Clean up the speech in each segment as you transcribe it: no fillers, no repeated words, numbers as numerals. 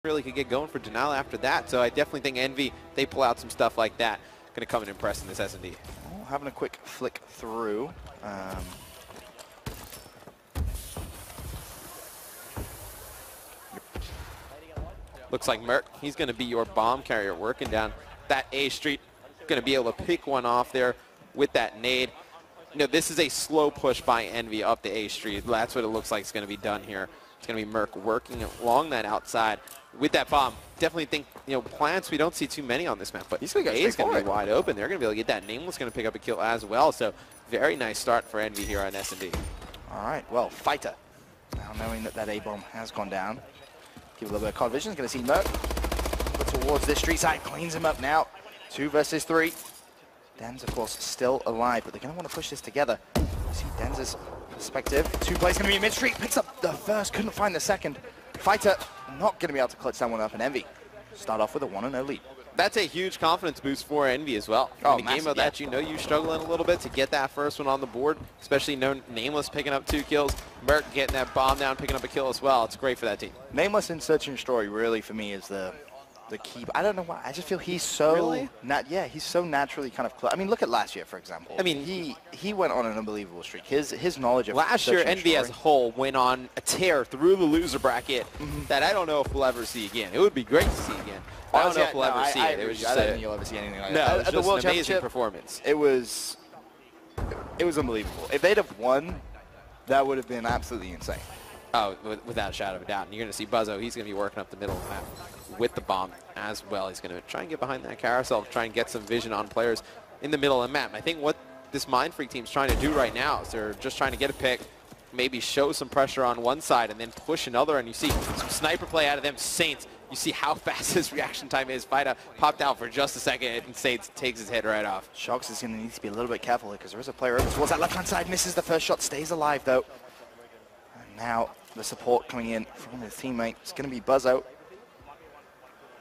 really could get going for Denial after that. So I definitely think Envy, they pull out some stuff like that, going to come and impress in this S&D. Oh, having a quick flick through. Looks like Merc, he's going to be your bomb carrier working down that A street. Going to be able to pick one off there with that nade. You know, this is a slow push by Envy up the A street. That's what it looks like is going to be done here. It's going to be Merc working along that outside with that bomb. Definitely think, you know, plants, we don't see too many on this map, but A is going to be wide open. They're going to be able to get that. Nameless going to pick up a kill as well. So very nice start for Envy here on S&D. All right, well, Fighter. Now knowing that that A-bomb has gone down. Give a little bit of COD vision. Going to see Merc put towards this street side. Cleans him up now. 2 versus 3. Denz, of course, still alive, but they're going to want to push this together. See Denz's perspective. 2 plays going to be in mid-street. Picks up the first. Couldn't find the second. Fighter not going to be able to clutch that one up, and Envy start off with a 1-0 lead. That's a huge confidence boost for Envy as well. In a game of that, you know you're struggling a little bit to get that first one on the board, especially Nameless picking up 2 kills, Merc getting that bomb down, picking up a kill as well. It's great for that team. Nameless in Search and Destroy really, for me, is the key. I don't know why. I just feel he's so he's so naturally kind of. I mean, look at last year, for example. I mean, he went on an unbelievable streak. His knowledge of last year, Envy as a whole went on a tear through the loser bracket that I don't know if we'll ever see again. It would be great to see again. I don't know if we'll ever see it. It was just I don't think you'll ever see anything like that. No, it was at the just World an amazing performance. It was unbelievable. If they'd have won, that would have been absolutely insane. Oh, without a shadow of a doubt. And you're going to see Buzzo. He's going to be working up the middle of the map with the bomb as well. He's going to try and get behind that carousel, try and get some vision on players in the middle of the map. And I think what this Mindfreak team's trying to do right now is they're just trying to get a pick, maybe show some pressure on one side, and then push another. And you see some sniper play out of them. Saints, you see how fast his reaction time is. Fighter popped out for just a second, and Saints takes his head right off. Shox is going to need to be a little bit careful because there is a player over towards that left-hand side. Misses the first shot, stays alive, though. And now the support coming in from his teammate. It's going to be Buzzo.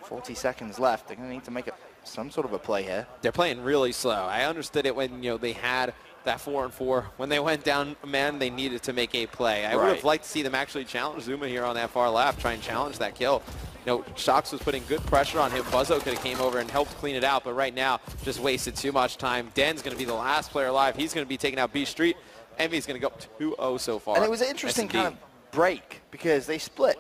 40 seconds left. They're going to need to make some sort of a play here. They're playing really slow. I understood it when they had that 4-on-4. When they went down a man, they needed to make a play. I would have liked to see them actually challenge Zuma here on that far left, try and challenge that kill. Shox was putting good pressure on him. Buzzo could have came over and helped clean it out, but right now just wasted too much time. Den's going to be the last player alive. He's going to be taking out B Street. Envy's going to go 2-0 so far. And it was an interesting kind of break because they split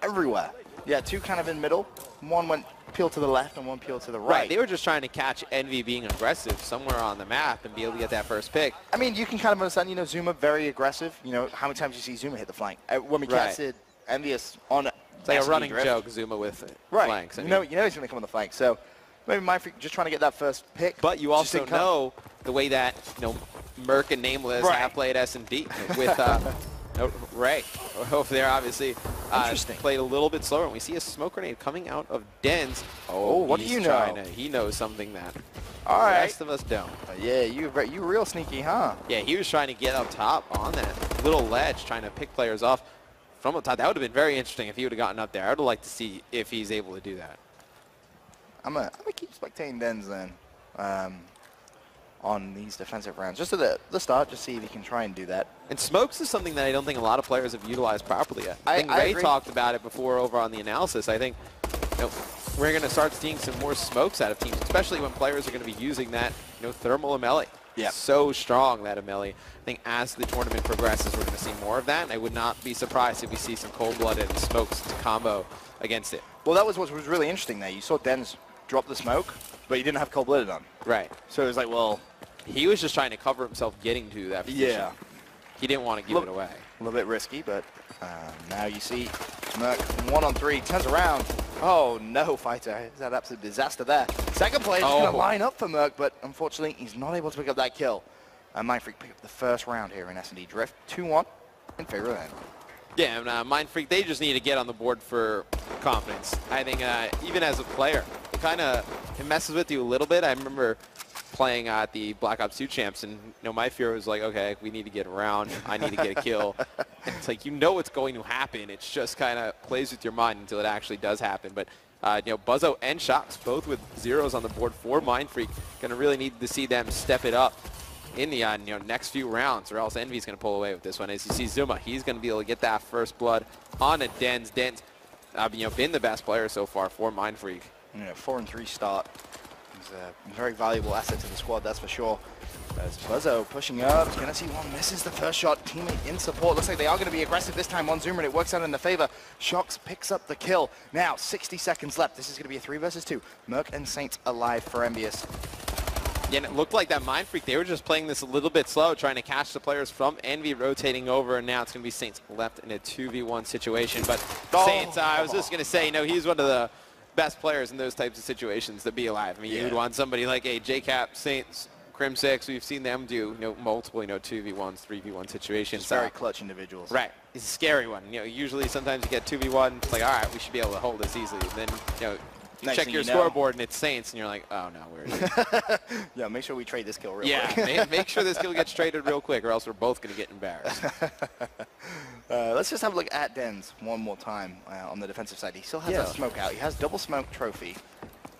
everywhere. Yeah, 2 kind of in middle. One went peel to the left and one peel to the right. They were just trying to catch Envy being aggressive somewhere on the map and be able to get that first pick. I mean, you can kind of understand, Zuma very aggressive. How many times you see Zuma hit the flank? When we casted Envious on it's like a running joke, Zuma with flanks. You know he's going to come on the flank. So maybe Mindfreak just trying to get that first pick. But you also know the way that Merc and Nameless have played S&D with Ray over there, obviously. Played a little bit slower. And we see a smoke grenade coming out of Denz. Oh, what do you know? He knows something that the rest of us don't. Yeah, you real sneaky, huh? Yeah, he was trying to get up top on that little ledge, trying to pick players off from up top. That would have been very interesting if he would have gotten up there. I would like to see if he's able to do that. I'm gonna keep spectating Denz then. On these defensive rounds, just at the start, just see if he can try and do that. And smokes is something that I don't think a lot of players have utilized properly yet. I think Ray talked about it before over on the analysis. I think we're going to start seeing some more smokes out of teams, especially when players are going to be using that thermal Amelie. Yeah, so strong, that Amelie. I think as the tournament progresses, we're going to see more of that. And I would not be surprised if we see some cold-blooded and smokes to combo against it. Well, that was what was really interesting there. You saw Denz drop the smoke, but he didn't have cold-blooded on. Right. So it was like, well, he was just trying to cover himself getting to that position. Yeah. He didn't want to give it away. A little bit risky, but now you see Merc 1-on-3, turns around. Oh, no, Fighter. He's had absolute disaster there. Second play is going to line up for Merc, but unfortunately, he's not able to pick up that kill. And Mindfreak pick up the first round here in S&D Drift. 2-1 in favor of them. Yeah, and Mindfreak, they just need to get on the board for confidence. I think even as a player, it messes with you a little bit. I remember playing at the Black Ops 2 champs, and my fear was like, okay, we need to get around. I need to get a kill. It's like what's going to happen. It's just kind of plays with your mind until it actually does happen. But Buzzo and Shox both with 0s on the board for Mindfreak. Going to really need to see them step it up in the next few rounds, or else Envy's going to pull away with this one. As you see Zuma, he's going to be able to get that first blood on a Denz. been the best player so far for Mindfreak. 4-3 start. He's a very valuable asset to the squad, that's for sure. As Buzzo pushing up, he's going to see one, misses the first shot, teammate in support. Looks like they are going to be aggressive this time on Zoomer, and it works out in their favor. Shox picks up the kill. Now, 60 seconds left. This is going to be a 3 versus 2. Merc and Saints alive for Envious. Yeah, and it looked like that Mindfreak, they were just playing this a little bit slow, trying to catch the players from Envy rotating over, and now it's going to be Saints left in a 2v1 situation. But Saints, I was just going to say, he's one of the best players in those types of situations to be alive. I mean, you'd want somebody like a JCap, Saints, Crim6, we've seen them do multiple 2v1s, 3v1 situations. Just very clutch individuals. Right. It's a scary one. Usually sometimes you get 2v1, it's like, all right, we should be able to hold this easily. And then, you check your scoreboard and it's Saints, and you're like, oh, no, where is it? Yeah, make sure we trade this kill real quick. Yeah, make sure this kill gets traded real quick, or else we're both going to get embarrassed. Let's just have a look at Dens one more time on the defensive side. He still has that smoke out. He has double smoke trophy.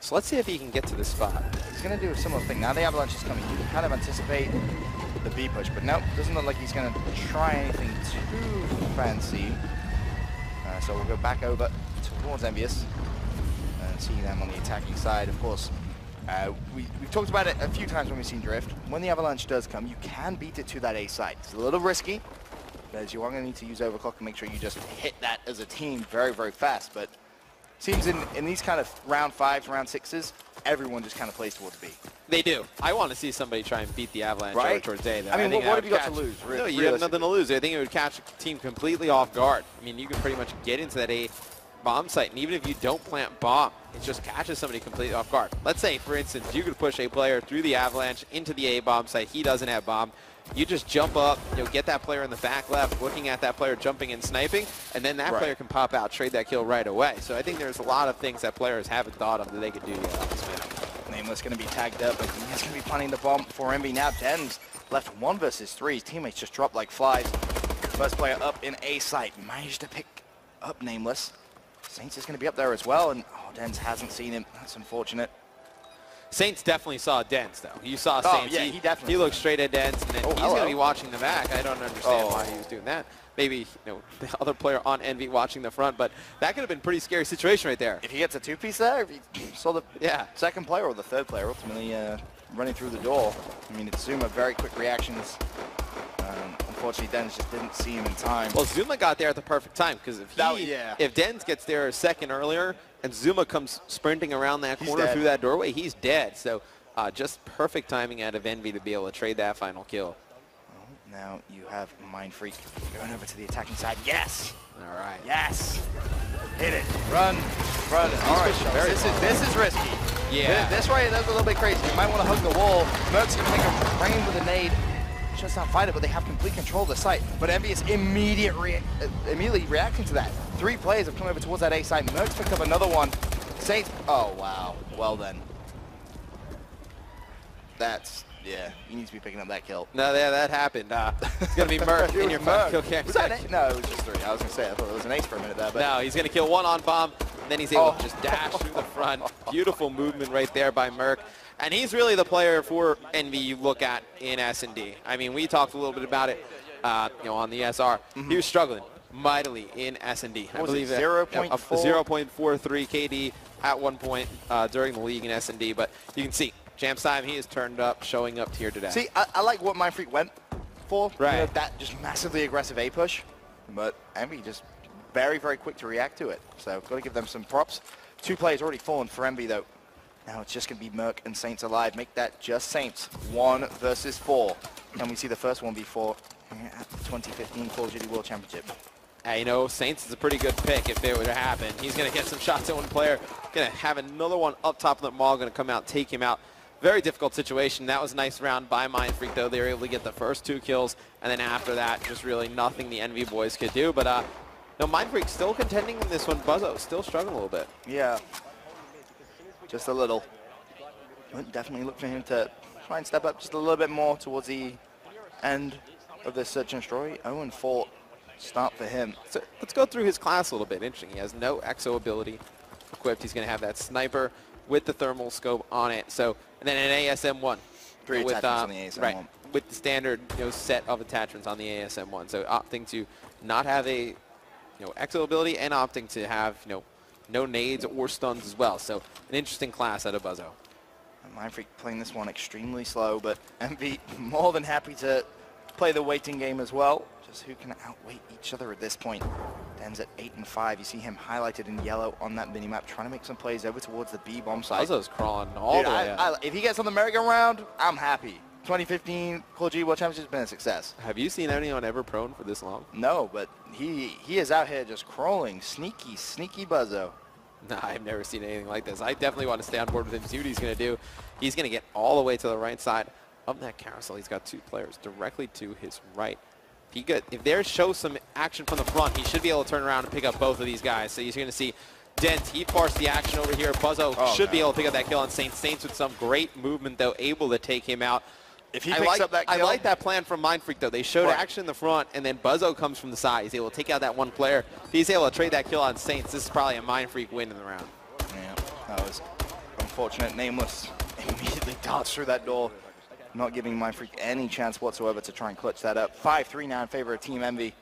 So let's see if he can get to this spot. He's going to do a similar thing. Now the Avalanche is coming. You can kind of anticipate the B push, but no, doesn't look like he's going to try anything too fancy. So we'll go back over towards Envious and see them on the attacking side. Of course, we've talked about it a few times when we've seen Drift. When the Avalanche does come, you can beat it to that A side. It's a little risky, because you are going to need to use overclock and make sure you just hit that as a team very, very fast. But seems in these kind of round 5s, round 6s, everyone just kind of plays towards B. They do. I want to see somebody try and beat the Avalanche over towards A. Though. I mean, what have you got to lose? No, you have nothing to lose. I think it would catch a team completely off guard. I mean, you can pretty much get into that A bomb site, and even if you don't plant bomb, it just catches somebody completely off guard. Let's say, for instance, you could push a player through the Avalanche into the A bomb site. He doesn't have bomb. You just jump up, get that player in the back left, looking at that player jumping and sniping, and then that player can pop out, trade that kill right away. So I think there's a lot of things that players haven't thought of that they could do on this map. Nameless going to be tagged up, but he's going to be planting the bomb for Envy. Now Dens left 1 versus 3. His teammates just dropped like flies. First player up in A site managed to pick up Nameless. Saints is going to be up there as well, and Dens hasn't seen him. That's unfortunate. Saints definitely saw Dens, though. You saw Saints. Yeah, he definitely. He looked straight at Dens, and then he's going to be watching the back. I don't understand why he was doing that. Maybe the other player on Envy watching the front, but that could have been a pretty scary situation right there. If he gets a 2-piece there, if he saw the second player or the third player ultimately running through the door. I mean, it's Zuma, very quick reactions. Unfortunately, Dens just didn't see him in time. Well, Zuma got there at the perfect time, because if Dens gets there a second earlier and Zuma comes sprinting around that corner through that doorway, he's dead. So just perfect timing out of Envy to be able to trade that final kill. Well, now you have Mindfreak going over to the attacking side. Yes! All right. Yes! Hit it. Run. Run. All right, this is risky. Yeah. This right, that's a little bit crazy. You might want to hug the wall. Merc's going to make a rain with a nade. Just not fight it, but they have complete control of the site. But Envy is immediately reacting to that. 3 players have come over towards that A site. Merc's picked up another one. Saints, oh wow. Well then. That's, you need to be picking up that kill. No, that happened. It's going to be Merc in your final kill cam. Was that an No, it was just 3. I was going to say, I thought it was an ace for a minute there. But no, he's going to kill 1 on bomb, and then he's able to just dash through the front. Beautiful movement right there by Merc. And he's really the player for Envy you look at in S&D. I mean, we talked a little bit about it, on the SR. He was struggling mightily in S&D. I believe 0.4? 0.43 KD at one point during the league in S&D. But you can see, Champs time, he is turned up, showing up here today. See, I like what Mindfreak went for. Right. That just massively aggressive A push. But Envy just very, very quick to react to it. So got to give them some props. 2 players already fallen for Envy, though. Now it's just going to be Merc and Saints alive. Make that just Saints. 1 versus 4. And we see the first 1v4 at the 2015 Call of Duty World Championship. Saints is a pretty good pick if it were to happen. He's going to get some shots at one player. Going to have another one up top of the mall. Going to come out, take him out. Very difficult situation. That was a nice round by Mindfreak, though. They were able to get the first 2 kills. And then after that, just really nothing the Envy boys could do. But Mindfreak still contending in this one. Buzzo still struggling a little bit. Yeah. Just a little. But definitely look for him to try and step up just a little bit more towards the end of this search and destroy. 0-4 start for him. So let's go through his class a little bit. Interesting. He has no exo ability equipped. He's going to have that sniper with the thermal scope on it. So, and then an ASM-1. 3 attachments on the ASM-1. Right. With the standard set of attachments on the ASM-1. So opting to not have a exo ability and opting to have, no nades or stuns as well. So an interesting class out of Buzzo. Mindfreak playing this one extremely slow, but Envy more than happy to play the waiting game as well. Just who can outweight each other at this point. Den's at 8 and 5. You see him highlighted in yellow on that minimap, trying to make some plays over towards the B-bomb side. Buzzo's crawling all the way up. If he gets on the merry-go-round, I'm happy. 2015 COD World Championship has been a success. Have you seen anyone ever prone for this long? No, but he is out here just crawling. Sneaky, sneaky Buzzo. Nah, I've never seen anything like this. I definitely want to stay on board with him, see what he's going to do. He's going to get all the way to the right side of that carousel. He's got 2 players directly to his right. If there shows some action from the front, he should be able to turn around and pick up both of these guys. So he's going to see Dent. He parsed the action over here. Buzzo should be able to pick up that kill on Saints. Saints with some great movement, though, able to take him out. If he picks up that kill, I like that plan from Mindfreak, though. They showed action in the front, and then Buzzo comes from the side. He's able to take out that one player. If he's able to trade that kill on Saints, this is probably a Mindfreak win in the round. Yeah, that was unfortunate. Nameless immediately darts through that door, not giving Mindfreak any chance whatsoever to try and clutch that up. 5-3 now in favor of Team Envy.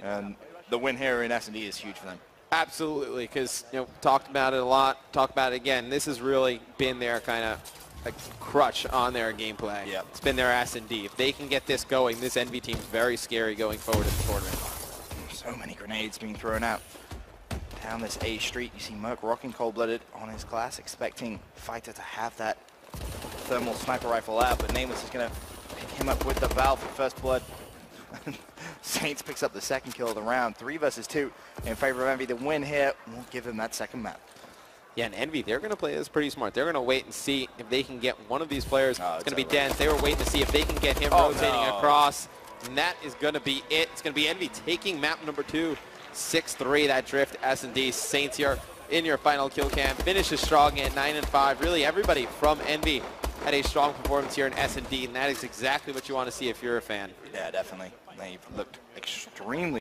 And the win here in S&D is huge for them. Absolutely, because, talked about it a lot, talk about it again. This has really been their kind of crutch on their gameplay. Yep. It's been their S&D. If they can get this going, this Envy team's very scary going forward in the tournament. So many grenades being thrown out. Down this A street, you see Merc rocking cold-blooded on his glass, expecting Fighter to have that thermal sniper rifle out, but Nameless is going to pick him up with the Valve for first blood. Saints picks up the second kill of the round. 3 versus 2 in favor of Envy. The win here will give him that second map. Yeah, and Envy, they're going to play this pretty smart. They're going to wait and see if they can get one of these players. It's going to be Dens. They were waiting to see if they can get him rotating across. And that is going to be it. It's going to be Envy taking map number 2. 6-3, that drift S&D. Saints here in your final kill cam. Finishes strong at 9 and 5. Really, everybody from Envy had a strong performance here in S&D, and that is exactly what you want to see if you're a fan. Yeah, definitely. They've looked extremely